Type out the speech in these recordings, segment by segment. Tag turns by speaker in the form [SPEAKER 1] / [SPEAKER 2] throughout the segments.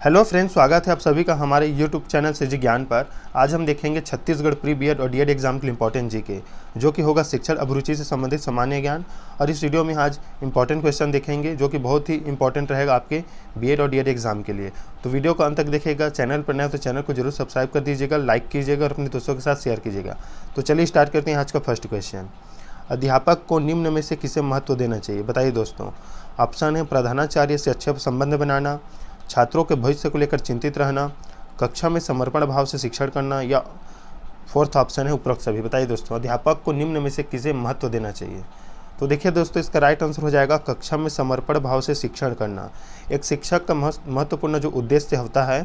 [SPEAKER 1] Hello friends, स्वागत है आप सभी का हमारे यूट्यूब चैनल से जी ज्ञान पर। आज हम देखेंगे छत्तीसगढ़ प्री बीएड और डीएड एग्जाम के लिए इंपॉर्टेंट जीके, जो कि होगा शिक्षण अभिरुचि से संबंधित सामान्य ज्ञान। और इस वीडियो में आज इंपॉर्टेंट क्वेश्चन देखेंगे जो कि बहुत ही इंपॉर्टेंट रहेगा आपके बीएड और डीएड एग्जाम के लिए। तो वीडियो को अंत तक देखिएगा। चैनल पर नए हो तो चैनल को जरूर सब्सक्राइब कर दीजिएगा, लाइक कीजिएगा और अपने दोस्तों के साथ शेयर कीजिएगा। तो चलिए स्टार्ट करते हैं आज का फर्स्ट क्वेश्चन। अध्यापक को निम्न में से किसे महत्व देना चाहिए, बताइए दोस्तों। ऑप्शन है प्रधानाचार्य से अच्छे संबंध बनाना, छात्रों के भविष्य को लेकर चिंतित रहना, कक्षा में समर्पण भाव से शिक्षण करना, या फोर्थ ऑप्शन है उपरोक्त सभी। बताइए दोस्तों, अध्यापक को निम्न में से किसे महत्व देना चाहिए। तो देखिए दोस्तों, इसका राइट आंसर हो जाएगा कक्षा में समर्पण भाव से शिक्षण करना। एक शिक्षक का महत्वपूर्ण जो उद्देश्य होता है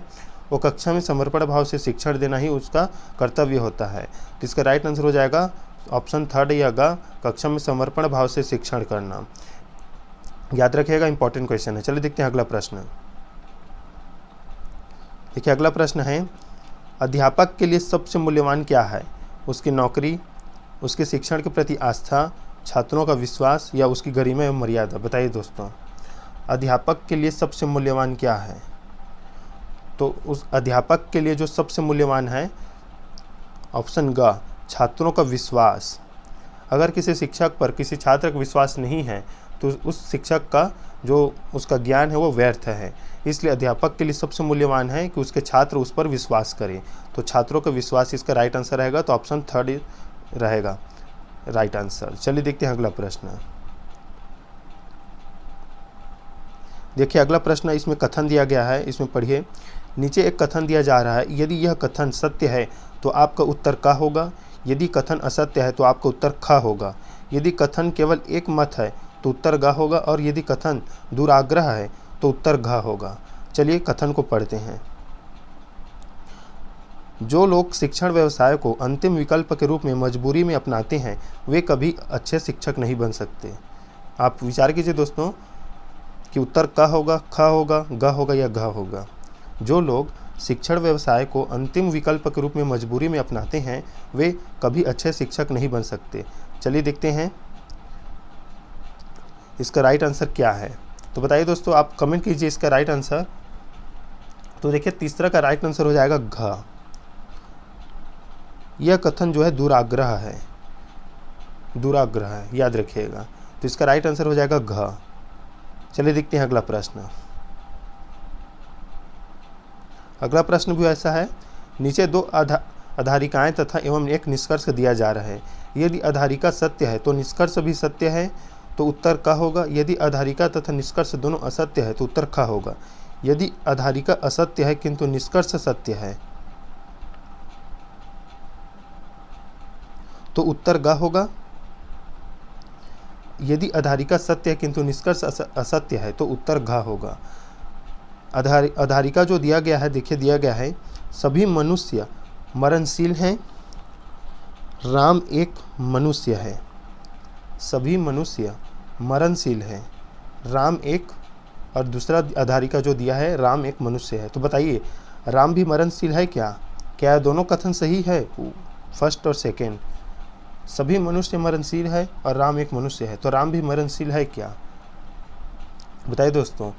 [SPEAKER 1] वो कक्षा में समर्पण भाव से शिक्षण देना ही उसका कर्तव्य होता है। तो इसका राइट आंसर हो जाएगा ऑप्शन थर्ड या ग, कक्षा में समर्पण भाव से शिक्षण करना। याद रखिएगा, इंपॉर्टेंट क्वेश्चन है। चलिए देखते हैं अगला प्रश्न। देखिए अगला प्रश्न है, अध्यापक के लिए सबसे मूल्यवान क्या है? उसकी नौकरी, उसके शिक्षण के प्रति आस्था, छात्रों का विश्वास, या उसकी गरिमा एवं मर्यादा। बताइए दोस्तों, अध्यापक के लिए सबसे मूल्यवान क्या है? तो उस अध्यापक के लिए जो सबसे मूल्यवान है, ऑप्शन ग, छात्रों का विश्वास। अगर किसी शिक्षक पर किसी छात्र का विश्वास नहीं है तो उस शिक्षक का जो उसका ज्ञान है वो व्यर्थ है। इसलिए अध्यापक के लिए सबसे मूल्यवान है कि उसके छात्र उस पर विश्वास करें। तो छात्रों का विश्वास इसका राइट आंसर रहेगा। तो ऑप्शन थर्ड रहेगा राइट आंसर। चलिए देखते हैं अगला प्रश्न। देखिए अगला प्रश्न, इसमें कथन दिया गया है, इसमें पढ़िए। नीचे एक कथन दिया जा रहा है, यदि यह कथन सत्य है तो आपका उत्तर का होगा, यदि कथन असत्य है तो आपका उत्तर ख होगा। यदि कथन केवल एक मत है तो उत्तर ग होगा, और यदि कथन दुराग्रह है तो उत्तर घ होगा। चलिए कथन को पढ़ते हैं। जो लोग शिक्षण व्यवसाय को अंतिम विकल्प के रूप में मजबूरी में अपनाते हैं वे कभी अच्छे शिक्षक नहीं बन सकते। आप विचार कीजिए दोस्तों कि उत्तर क होगा, ख होगा, ग होगा या घ होगा। जो लोग शिक्षण व्यवसाय को अंतिम विकल्प के रूप में मजबूरी में अपनाते हैं वे कभी अच्छे शिक्षक नहीं बन सकते। चलिए देखते हैं इसका राइट आंसर क्या है। तो बताइए दोस्तों, आप कमेंट कीजिए इसका राइट आंसर। तो देखिए तीसरा का राइट आंसर हो जाएगा घ। यह कथन जो है दुराग्रह है, दुराग्रह है, याद रखिएगा। तो इसका राइट आंसर हो जाएगा घ। चलिए देखते हैं अगला प्रश्न। अगला प्रश्न भी ऐसा है, नीचे दो आधारिकाएं तथा एवं एक निष्कर्ष दिया जा रहा है। यदि आधारिका सत्य है तो निष्कर्ष भी सत्य है, तो उत्तर का होगा। यदि आधारिका तथा निष्कर्ष दोनों असत्य है तो उत्तर का होगा। यदि आधारिका असत्य है किंतु निष्कर्ष सत्य है तो उत्तर ग होगा। यदि आधारिका सत्य है किंतु निष्कर्ष असत्य है तो उत्तर घ होगा। आधारिका जो दिया गया है, देखिए दिया गया है, सभी मनुष्य मरणशील हैं, राम एक मनुष्य है। सभी मनुष्य मरणशील है, राम एक, और दूसरा आधारिका जो दिया है, राम एक मनुष्य है। तो बताइए राम भी मरणशील है क्या? क्या दोनों कथन सही है, फर्स्ट और सेकेंड? सभी मनुष्य मरणशील है और राम एक मनुष्य है, तो राम भी मरणशील है क्या? बताइए दोस्तों।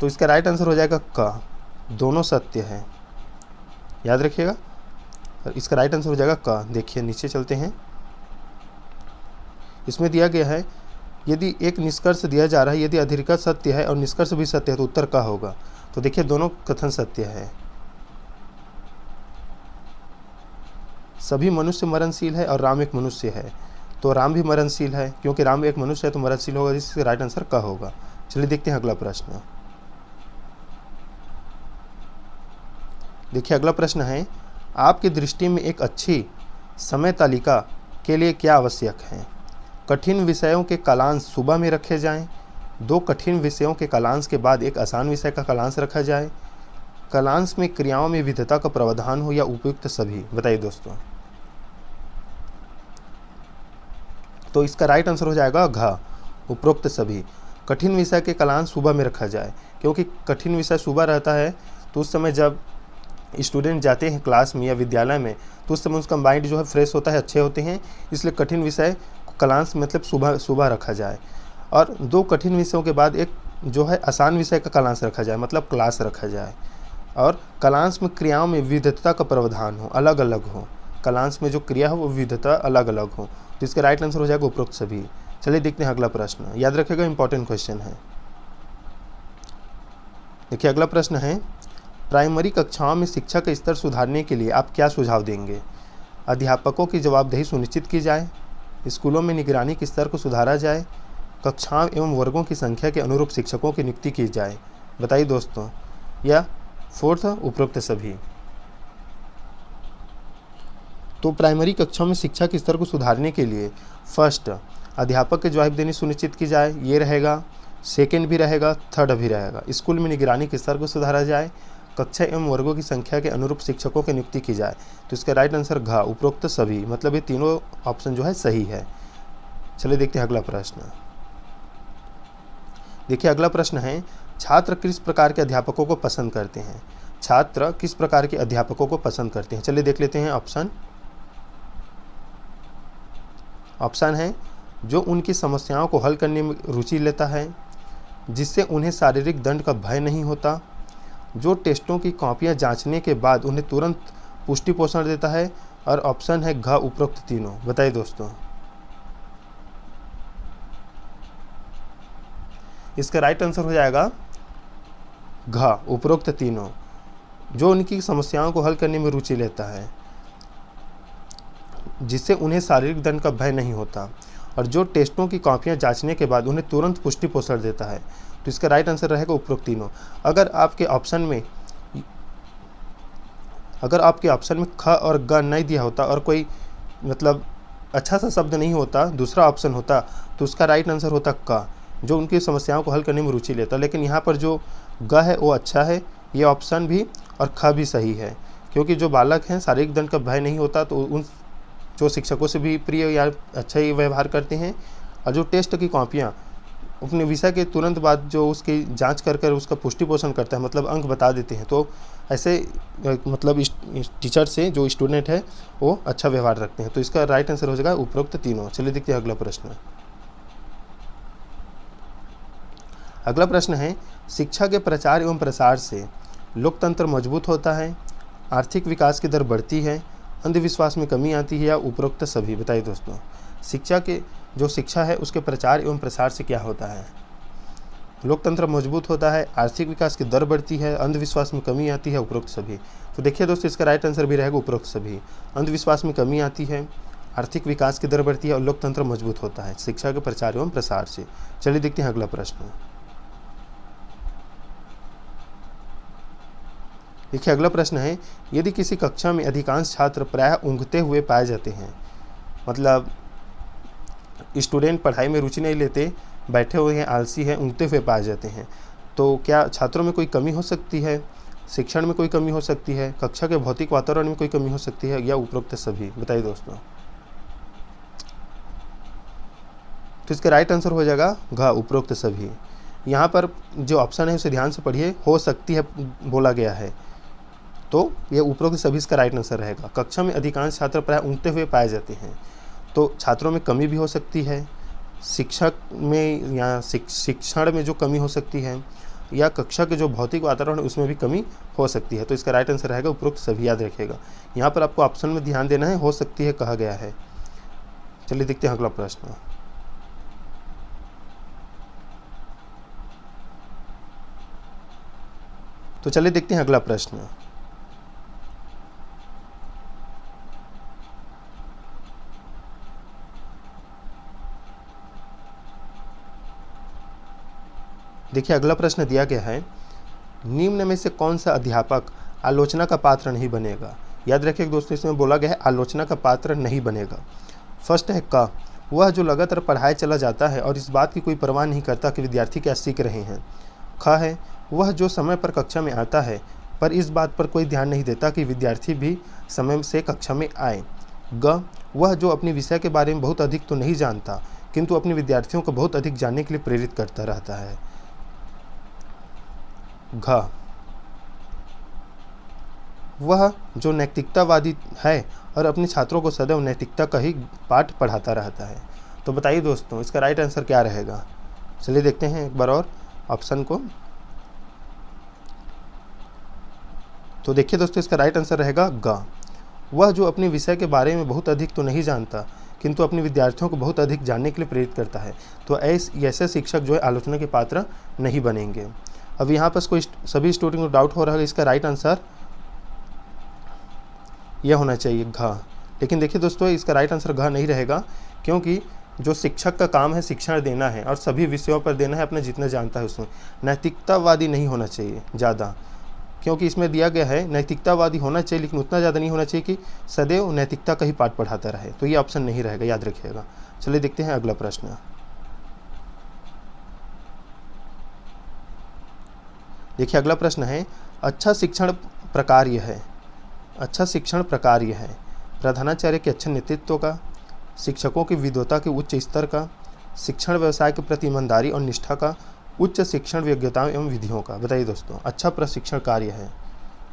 [SPEAKER 1] तो इसका राइट आंसर हो जाएगा क, दोनों सत्य है, याद रखिएगा। इसका राइट आंसर हो जाएगा क। देखिए नीचे चलते हैं। इसमें दिया गया है, यदि एक निष्कर्ष दिया जा रहा है, यदि आधारिका सत्य है और निष्कर्ष भी सत्य है तो उत्तर का होगा। तो देखिए दोनों कथन सत्य है। सभी मनुष्य मरणशील है और राम एक मनुष्य है, तो राम भी मरणशील है, क्योंकि राम एक मनुष्य है तो मरणशील होगा, जिससे राइट आंसर का होगा। चलिए देखते हैं अगला प्रश्न। देखिए अगला प्रश्न है, आपकी दृष्टि में एक अच्छी समय तालिका के लिए क्या आवश्यक है? कठिन विषयों के कालांश सुबह में रखे जाएं, 2 कठिन विषयों के कालांश के बाद एक आसान विषय का कालांश रखा जाए, कालांश में क्रियाओं में विविधता का प्रावधान हो, या उपयुक्त सभी। बताइए दोस्तों। तो इसका राइट आंसर हो जाएगा घ, उपरोक्त सभी। कठिन विषय के कालांश सुबह में रखा जाए, क्योंकि कठिन विषय सुबह रहता है तो उस समय जब स्टूडेंट जाते हैं क्लास में या विद्यालय में तो उस समय उसका माइंड जो है फ्रेश होता है, अच्छे होते हैं। इसलिए कठिन विषय क्लास मतलब सुबह रखा जाए, और 2 कठिन विषयों के बाद एक जो है आसान विषय का कालांश रखा जाए, मतलब क्लास रखा जाए। और कलांश में क्रियाओं में विविधता का प्रावधान हो, अलग अलग हो। कलांश में जो क्रिया हो वो विविधता अलग अलग हो। तो इसका राइट आंसर हो जाएगा उपरोक्त सभी। चलिए देखते हैं अगला प्रश्न, याद रखिएगा इंपॉर्टेंट क्वेश्चन है। देखिए अगला प्रश्न है, प्राइमरी कक्षाओं में शिक्षा का स्तर सुधारने के लिए आप क्या सुझाव देंगे? अध्यापकों की जवाबदेही सुनिश्चित की जाए, स्कूलों में निगरानी के स्तर को सुधारा जाए, कक्षाओं एवं वर्गों की संख्या के अनुरूप शिक्षकों की नियुक्ति की जाए। बताइए दोस्तों, या फोर्थ उपरोक्त सभी। तो प्राइमरी कक्षाओं में शिक्षा के स्तर को सुधारने के लिए फर्स्ट अध्यापक की जवाबदेही सुनिश्चित की जाए, ये रहेगा। सेकंड भी रहेगा, थर्ड भी रहेगा। स्कूल में निगरानी के स्तर को सुधारा जाए, कक्षा एवं वर्गों की संख्या के अनुरूप शिक्षकों की नियुक्ति की जाए। तो इसका राइट आंसर घ उपरोक्त सभी, मतलब ये तीनों ऑप्शन जो है सही है। चलिए देखते हैं अगला प्रश्न। देखिए अगला प्रश्न है, छात्र किस प्रकार के अध्यापकों को पसंद करते हैं? छात्र किस प्रकार के अध्यापकों को पसंद करते हैं? चलिए देख लेते हैं ऑप्शन। ऑप्शन है जो उनकी समस्याओं को हल करने में रुचि लेता है, जिससे उन्हें शारीरिक दंड का भय नहीं होता, जो टेस्टों की कॉपियां जांचने के बाद उन्हें तुरंत पुष्टि पोषण देता है, और ऑप्शन है घ उपरोक्त तीनों। बताइए दोस्तों, इसका राइट आंसर हो जाएगा घ उपरोक्त तीनों, जो उनकी समस्याओं को हल करने में रुचि लेता है, जिससे उन्हें शारीरिक दंड का भय नहीं होता, और जो टेस्टों की कॉपियां जांचने के बाद उन्हें तुरंत पुष्टि पोषण देता है। तो इसका राइट आंसर रहेगा उपरोक्त तीनों। अगर आपके ऑप्शन में ख और ग नहीं दिया होता और कोई मतलब अच्छा सा शब्द नहीं होता, दूसरा ऑप्शन होता, तो उसका राइट आंसर होता क, जो उनकी समस्याओं को हल करने में रुचि लेता। लेकिन यहाँ पर जो ग है वो अच्छा है, ये ऑप्शन भी, और ख भी सही है, क्योंकि जो बालक हैं शारीरिक दंड का भय नहीं होता, तो उन जो शिक्षकों से भी प्रिय या अच्छा ही व्यवहार करते हैं, और जो टेस्ट की कॉपियाँ अपने विषय के तुरंत बाद जो उसकी जांच कर कर उसका पुष्टि पोषण करता है, मतलब अंक बता देते हैं, तो ऐसे मतलब टीचर से जो स्टूडेंट है वो अच्छा व्यवहार रखते हैं। तो इसका राइट आंसर हो जाएगा उपरोक्त तीनों। चलिए देखते हैं अगला प्रश्न। अगला प्रश्न है, शिक्षा के प्रचार एवं प्रसार से लोकतंत्र मजबूत होता है, आर्थिक विकास की दर बढ़ती है, अंधविश्वास में कमी आती है, या उपरोक्त सभी। बताइए दोस्तों, शिक्षा है उसके प्रचार एवं प्रसार से क्या होता है? लोकतंत्र मजबूत होता है, आर्थिक विकास की दर बढ़ती है, अंधविश्वास में कमी आती है, उपरोक्त सभी। तो देखिए दोस्तों, इसका राइट आंसर भी रहेगा उपरोक्त सभी। अंधविश्वास में कमी आती है, आर्थिक विकास की दर बढ़ती है, और लोकतंत्र मजबूत होता है शिक्षा के प्रचार एवं प्रसार से। चलिए देखते हैं अगला प्रश्न। देखिए अगला प्रश्न है, यदि किसी कक्षा में अधिकांश छात्र प्रायः ऊँघते हुए पाए जाते हैं, मतलब स्टूडेंट पढ़ाई में रुचि नहीं लेते, बैठे हुए हैं, आलसी हैं, ऊँघते हुए पाए जाते हैं, तो क्या छात्रों में कोई कमी हो सकती है? शिक्षण में कोई कमी हो सकती है? कक्षा के भौतिक वातावरण में कोई कमी हो सकती है, या उपरोक्त सभी? बताइए दोस्तों। तो इसका राइट आंसर हो जाएगा घ उपरोक्त सभी। यहाँ पर जो ऑप्शन है उसे ध्यान से पढ़िए, हो सकती है बोला गया है, तो यह उपरोक्त सभी इसका राइट आंसर रहेगा। कक्षा में अधिकांश छात्र प्रायः ऊँघते हुए पाए जाते हैं, तो छात्रों में कमी भी हो सकती है, शिक्षक में या शिक्षण में जो कमी हो सकती है, या कक्षा के जो भौतिक वातावरण है उसमें भी कमी हो सकती है। तो इसका राइट आंसर रहेगा उपरोक्त सभी, याद रखिएगा। यहाँ पर आपको ऑप्शन में ध्यान देना है, हो सकती है कहा गया है। चलिए देखते हैं अगला प्रश्न। तो चलिए देखते हैं अगला प्रश्न। देखिए अगला प्रश्न दिया गया है, निम्न में से कौन सा अध्यापक आलोचना का पात्र नहीं बनेगा? याद रखिए दोस्तों, इसमें बोला गया है आलोचना का पात्र नहीं बनेगा। फर्स्ट है क, वह जो लगातार पढ़ाए चला जाता है और इस बात की कोई परवाह नहीं करता कि विद्यार्थी क्या सीख रहे हैं। ख है, वह जो समय पर कक्षा में आता है पर इस बात पर कोई ध्यान नहीं देता कि विद्यार्थी भी समय से कक्षा में आए। ग, वह जो अपने विषय के बारे में बहुत अधिक तो नहीं जानता, किंतु अपने विद्यार्थियों को बहुत अधिक जानने के लिए प्रेरित करता रहता है। घ, वह जो नैतिकतावादी है और अपने छात्रों को सदैव नैतिकता का ही पाठ पढ़ाता रहता है। तो बताइए दोस्तों, इसका राइट आंसर क्या रहेगा? चलिए देखते हैं एक बार और ऑप्शन को। तो देखिए दोस्तों, इसका राइट आंसर रहेगा ग। वह जो अपने विषय के बारे में बहुत अधिक तो नहीं जानता किंतु अपने विद्यार्थियों को बहुत अधिक जानने के लिए प्रेरित करता है, तो ऐसे शिक्षक जो है आलोचना के पात्र नहीं बनेंगे। अब यहाँ पर कोई सभी स्टूडेंट को डाउट हो रहा है, इसका राइट आंसर यह होना चाहिए घ। लेकिन देखिए दोस्तों, इसका राइट आंसर घ नहीं रहेगा, क्योंकि जो शिक्षक का काम है शिक्षण देना है और सभी विषयों पर देना है, अपना जितना जानता है उसमें। नैतिकतावादी नहीं होना चाहिए ज़्यादा, क्योंकि इसमें दिया गया है नैतिकतावादी होना चाहिए, लेकिन उतना ज़्यादा नहीं होना चाहिए कि सदैव नैतिकता का ही पाठ पढ़ाता रहे। तो ये ऑप्शन नहीं रहेगा, याद रखिएगा। चलिए देखते हैं अगला प्रश्न। देखिए अगला प्रश्न है, अच्छा शिक्षण प्रकार यह है। अच्छा शिक्षण प्रकार यह है प्रधानाचार्य के अच्छे नेतृत्व का, शिक्षकों की विद्वता के उच्च स्तर का, शिक्षण व्यवसाय के प्रति ईमानदारी और निष्ठा का, उच्च शिक्षण योग्यताओं एवं विधियों का। बताइए दोस्तों, अच्छा प्रशिक्षण कार्य है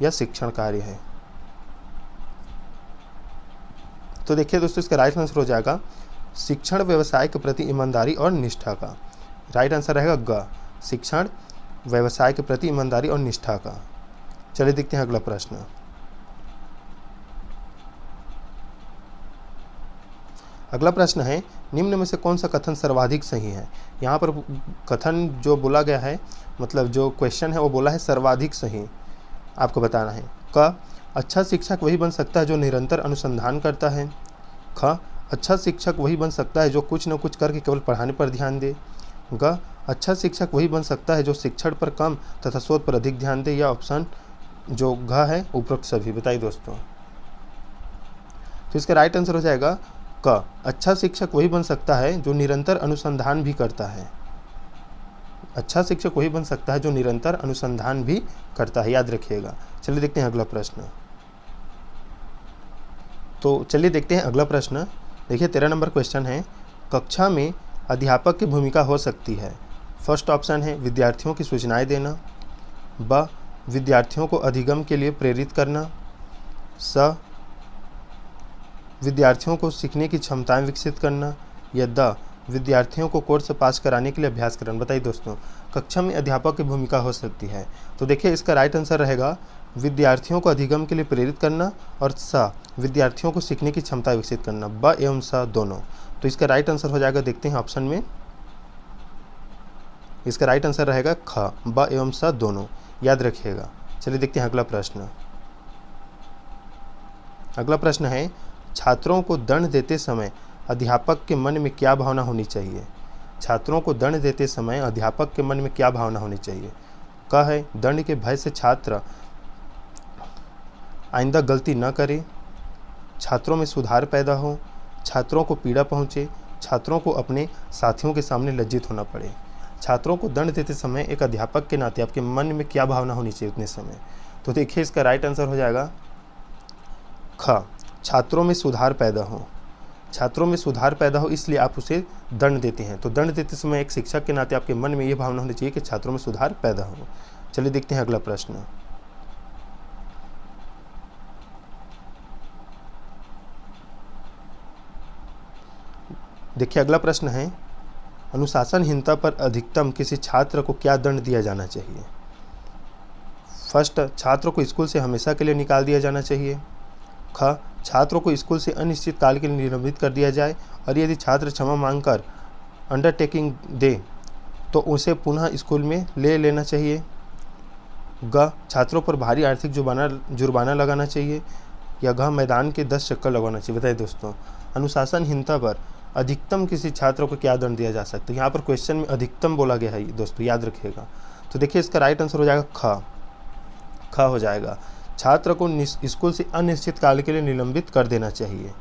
[SPEAKER 1] या शिक्षण कार्य है? तो देखिए दोस्तों, इसका राइट आंसर हो जाएगा शिक्षण व्यवसाय के प्रति ईमानदारी और निष्ठा का। राइट आंसर रहेगा ग, शिक्षण व्यवसाय के प्रति ईमानदारी और निष्ठा का। चलिए देखते हैं अगला प्रश्न। अगला प्रश्न है, निम्न में से कौन सा कथन सर्वाधिक सही है? यहाँ पर कथन जो बोला गया है, मतलब जो क्वेश्चन है वो बोला है सर्वाधिक सही, आपको बताना है। क, अच्छा शिक्षक वही बन सकता है जो निरंतर अनुसंधान करता है। ख, अच्छा शिक्षक वही बन सकता है जो कुछ न कुछ करके केवल पढ़ाने पर ध्यान दे। ग, अच्छा शिक्षक वही बन सकता है जो शिक्षण पर कम तथा शोध पर अधिक ध्यान दे। या ऑप्शन जो घ है उपरोक्त सभी। बताइए दोस्तों, तो इसका राइट आंसर हो जाएगा क, अच्छा शिक्षक वही बन सकता है जो निरंतर अनुसंधान भी करता है। अच्छा शिक्षक वही बन सकता है जो निरंतर अनुसंधान भी करता है, याद रखिएगा। चलिए देखते हैं अगला प्रश्न। तो चलिए देखते हैं अगला प्रश्न। देखिए 13 नंबर क्वेश्चन है, कक्षा में अध्यापक की भूमिका हो सकती है। फर्स्ट ऑप्शन है विद्यार्थियों की सूचनाएं देना, ब, विद्यार्थियों को अधिगम के लिए प्रेरित करना, स, विद्यार्थियों को सीखने की क्षमताएं विकसित करना, या द, विद्यार्थियों को कोर्स पास कराने के लिए अभ्यास करना। बताइए दोस्तों, कक्षा में अध्यापक की भूमिका हो सकती है। तो देखिए इसका राइट आंसर रहेगा विद्यार्थियों को अधिगम के लिए प्रेरित करना और स, विद्यार्थियों को सीखने की क्षमता विकसित करना। ब एवं स दोनों। तो इसका राइट आंसर हो जाएगा, देखते हैं ऑप्शन में। इसका राइट आंसर रहेगा ख, ब एवं स दोनों, याद रखिएगा। चलिए देखते हैं अगला प्रश्न। अगला प्रश्न है, छात्रों को दंड देते समय अध्यापक के मन में क्या भावना होनी चाहिए? छात्रों को दंड देते समय अध्यापक के मन में क्या भावना होनी चाहिए? क है, दंड के भय से छात्र आइंदा गलती न करे, छात्रों में सुधार पैदा हो, छात्रों को पीड़ा पहुंचे, छात्रों को अपने साथियों के सामने लज्जित होना पड़े। छात्रों को दंड देते समय एक अध्यापक के नाते आपके मन में क्या भावना होनी चाहिए उतने समय? तो देखिए इसका राइट आंसर हो जाएगा ख, छात्रों में सुधार पैदा हो। छात्रों में सुधार पैदा हो इसलिए आप उसे दंड देते हैं। तो दंड देते समय एक शिक्षक के नाते आपके मन में ये भावना होनी चाहिए कि छात्रों में सुधार पैदा हो। चलिए देखते हैं अगला प्रश्न। देखिए अगला प्रश्न है, अनुशासनहीनता पर अधिकतम किसी छात्र को क्या दंड दिया जाना चाहिए? फर्स्ट, छात्र को स्कूल से हमेशा के लिए निकाल दिया जाना चाहिए। ख, छात्रों को स्कूल से अनिश्चित काल के लिए निलंबित कर दिया जाए और यदि छात्र क्षमा मांगकर अंडरटेकिंग दे तो उसे पुनः स्कूल में ले लेना चाहिए। ग, छात्रों पर भारी आर्थिक जुर्माना लगाना चाहिए। या घ, मैदान के 10 चक्कर लगवाना चाहिए। बताइए दोस्तों, अनुशासनहीनता पर अधिकतम किसी छात्र को क्या दंड दिया जा सकता है? यहाँ पर क्वेश्चन में अधिकतम बोला गया है दोस्तों, याद रखिएगा। तो देखिए इसका राइट आंसर हो जाएगा ख हो जाएगा। छात्र को स्कूल से अनिश्चित काल के लिए निलंबित कर देना चाहिए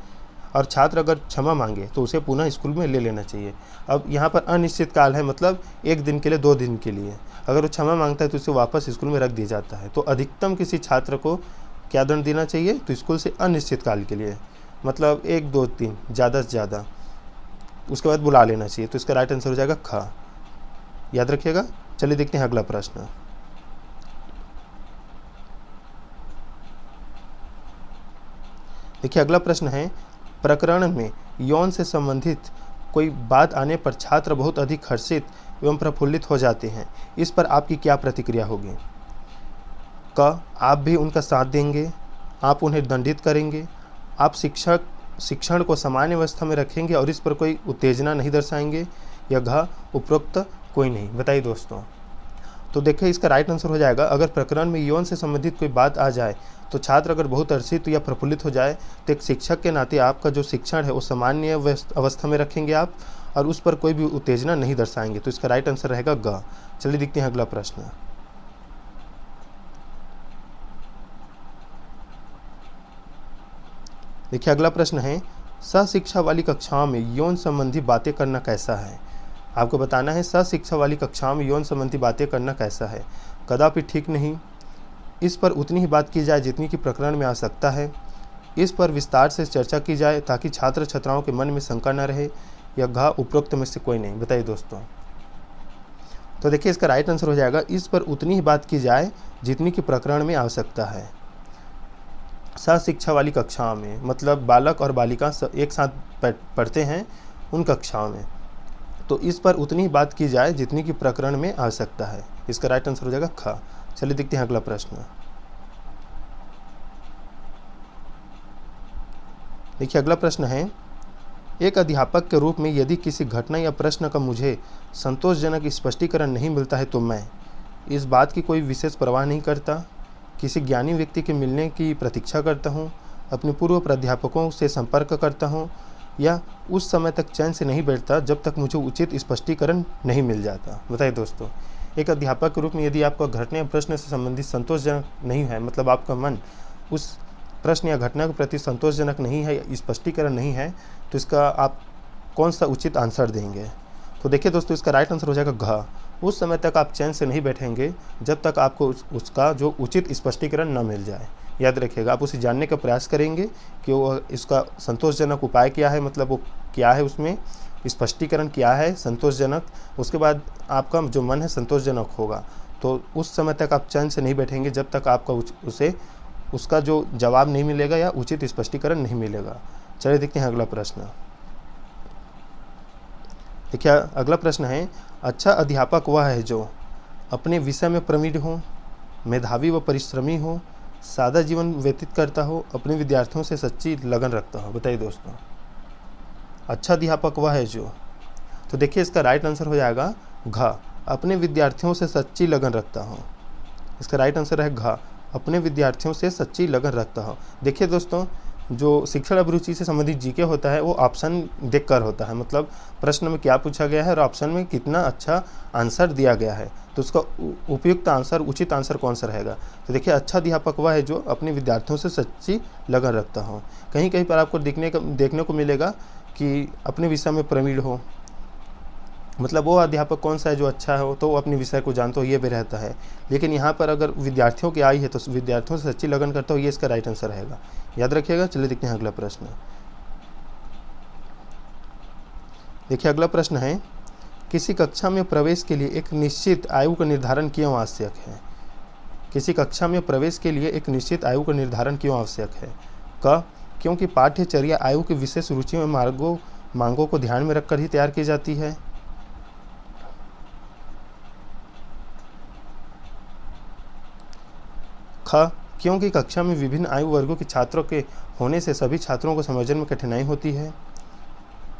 [SPEAKER 1] और छात्र अगर क्षमा मांगे तो उसे पुनः स्कूल में ले लेना चाहिए। अब यहाँ पर अनिश्चित काल है, मतलब 1 दिन के लिए, 2 दिन के लिए। अगर वो क्षमा मांगता है तो उसे वापस स्कूल में रख दिया जाता है। तो अधिकतम किसी छात्र को क्या दंड देना चाहिए? तो स्कूल से अनिश्चित काल के लिए, मतलब 1, 2, 3, ज़्यादा से ज़्यादा, उसके बाद बुला लेना चाहिए। तो इसका राइट आंसर हो जाएगा ख, याद रखिएगा। चलिए देखते हैं अगला प्रश्न। देखिए अगला प्रश्न है, प्रकरण में यौन से संबंधित कोई बात आने पर छात्र बहुत अधिक हर्षित एवं प्रफुल्लित हो जाते हैं, इस पर आपकी क्या प्रतिक्रिया होगी? क, आप भी उनका साथ देंगे, आप उन्हें दंडित करेंगे, आप शिक्षण को सामान्य अवस्था में रखेंगे और इस पर कोई उत्तेजना नहीं दर्शाएंगे, या घ, उपरोक्त कोई नहीं। बताइए दोस्तों। तो देखिए इसका राइट आंसर हो जाएगा, अगर प्रकरण में यौन से संबंधित कोई बात आ जाए तो छात्र अगर बहुत हर्षित या प्रफुल्लित हो जाए तो एक शिक्षक के नाते आपका जो शिक्षण है वो सामान्य अवस्था में रखेंगे आप, और उस पर कोई भी उत्तेजना नहीं दर्शाएंगे। तो इसका राइट आंसर रहेगा ग। चलिए देखते हैं अगला प्रश्न। देखिए अगला प्रश्न है, सशिक्षा वाली कक्षाओं में यौन संबंधी बातें करना कैसा है। आपको बताना है सशिक्षा वाली कक्षाओं में यौन संबंधी बातें करना कैसा है। कदापि ठीक नहीं, इस पर उतनी ही बात की जाए जितनी की प्रकरण में आवश्यकता है, इस पर विस्तार से चर्चा की जाए ताकि छात्र छात्राओं के मन में शंका न रहे, या घ, उपरोक्त में से कोई नहीं। बताइए दोस्तों। तो देखिए इसका राइट आंसर हो जाएगा, इस पर उतनी ही बात की जाए जितनी की प्रकरण में आवश्यकता है। सशिक्षा वाली कक्षाओं में मतलब बालक और बालिका एक साथ पढ़ते हैं उन कक्षाओं में, तो इस पर उतनी ही बात की जाए जितनी की प्रकरण में आवश्यकता है। इसका राइट आंसर हो जाएगा ख। चलिए देखते हैं अगला प्रश्न। देखिए अगला प्रश्न है, एक अध्यापक के रूप में यदि किसी घटना या प्रश्न का मुझे संतोषजनक स्पष्टीकरण नहीं मिलता है तो मैं इस बात की कोई विशेष परवाह नहीं करता, किसी ज्ञानी व्यक्ति के मिलने की प्रतीक्षा करता हूँ, अपने पूर्व प्राध्यापकों से संपर्क करता हूँ, या उस समय तक चैन से नहीं बैठता जब तक मुझे उचित स्पष्टीकरण नहीं मिल जाता। बताइए दोस्तों। एक अध्यापक के रूप में यदि आपका घटना या प्रश्न से संबंधित संतोषजनक नहीं है, मतलब आपका मन उस प्रश्न या घटना के प्रति संतोषजनक नहीं है, स्पष्टीकरण नहीं है, तो इसका आप कौन सा उचित आंसर देंगे। तो देखिए दोस्तों इसका राइट आंसर हो जाएगा घ। उस समय तक आप चैन से नहीं बैठेंगे जब तक आपको उसका जो उचित स्पष्टीकरण न मिल जाए। याद रखिएगा, आप उसे जानने का प्रयास करेंगे कि वो इसका संतोषजनक उपाय क्या है, मतलब वो क्या है, उसमें स्पष्टीकरण क्या है संतोषजनक। उसके बाद आपका जो मन है संतोषजनक होगा, तो उस समय तक आप चैन से नहीं बैठेंगे जब तक आपका उसका जो जवाब नहीं मिलेगा या उचित स्पष्टीकरण नहीं मिलेगा। चलिए देखते हैं अगला प्रश्न। देखिए अगला प्रश्न है, अच्छा अध्यापक वह है जो अपने विषय में प्रवीण हो, मेधावी व परिश्रमी हो, सादा जीवन व्यतीत करता हो, अपने विद्यार्थियों से सच्ची लगन रखता हो। बताइए दोस्तों। अच्छा अध्यापक वह है जो, तो देखिए इसका राइट आंसर हो जाएगा घ, अपने विद्यार्थियों से सच्ची लगन रखता हो। इसका राइट आंसर है घ, अपने विद्यार्थियों से सच्ची लगन रखता हो। देखिए दोस्तों, जो शिक्षण अभिरुचि से संबंधित जीके होता है वो ऑप्शन देखकर होता है, मतलब प्रश्न में क्या पूछा गया है और ऑप्शन में कितना अच्छा आंसर दिया गया है, तो उसका उपयुक्त आंसर, उचित आंसर कौन सा रहेगा। तो देखिए अच्छा अध्यापक वह है जो अपने विद्यार्थियों से सच्ची लगन रखता हो। कहीं कहीं पर आपको देखने को मिलेगा कि अपने विषय में प्रवीण हो, मतलब वो अध्यापक कौन सा है जो अच्छा हो, तो वो अपने विषय को जानते हो, ये भी रहता है। लेकिन यहाँ पर अगर विद्यार्थियों की आई है तो विद्यार्थियों से सच्ची लगन करता हो, ये इसका राइट आंसर रहेगा। याद रखिएगा। चलिए देखते हैं अगला प्रश्न। देखिए अगला प्रश्न है, किसी कक्षा में प्रवेश के लिए एक निश्चित आयु का निर्धारण क्यों आवश्यक है। किसी कक्षा में प्रवेश के लिए एक निश्चित आयु का निर्धारण क्यों आवश्यक है। क, क्योंकि पाठ्यचर्या आयु की विशेष रुचियों में मांगों को ध्यान में रखकर ही तैयार की जाती है। ख, क्योंकि कक्षा में विभिन्न आयु वर्गों के छात्रों के होने से सभी छात्रों को समझने में कठिनाई होती है।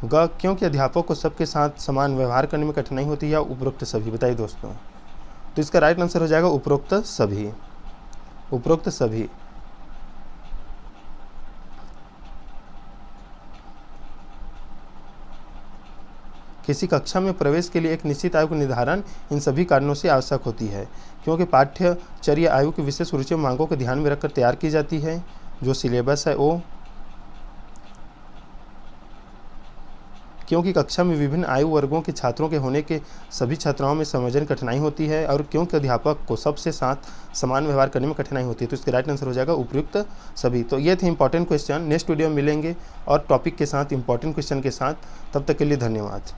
[SPEAKER 1] ग, क्योंकि अध्यापक को सबके साथ समान व्यवहार करने में कठिनाई होती है, या उपरोक्त सभी। बताइए दोस्तों। तो इसका राइट आंसर हो जाएगा उपरोक्त सभी। उपरोक्त सभी। किसी कक्षा में प्रवेश के लिए एक निश्चित आयु का निर्धारण इन सभी कारणों से आवश्यक होती है, क्योंकि पाठ्यचर्या आयु की विशेष रुचि मांगों को ध्यान में रखकर तैयार की जाती है। जो सिलेबस है वो, क्योंकि कक्षा में विभिन्न आयु वर्गों के छात्रों के होने के सभी छात्राओं में समझने कठिनाई होती है, और क्योंकि अध्यापक को सबसे साथ समान व्यवहार करने में कठिनाई होती है। तो इसका राइट आंसर हो जाएगा उपयुक्त सभी। तो ये थे इंपॉर्टेंट क्वेश्चन। नेक्स्ट वीडियो में मिलेंगे और टॉपिक के साथ, इंपॉर्टेंट क्वेश्चन के साथ। तब तक के लिए धन्यवाद।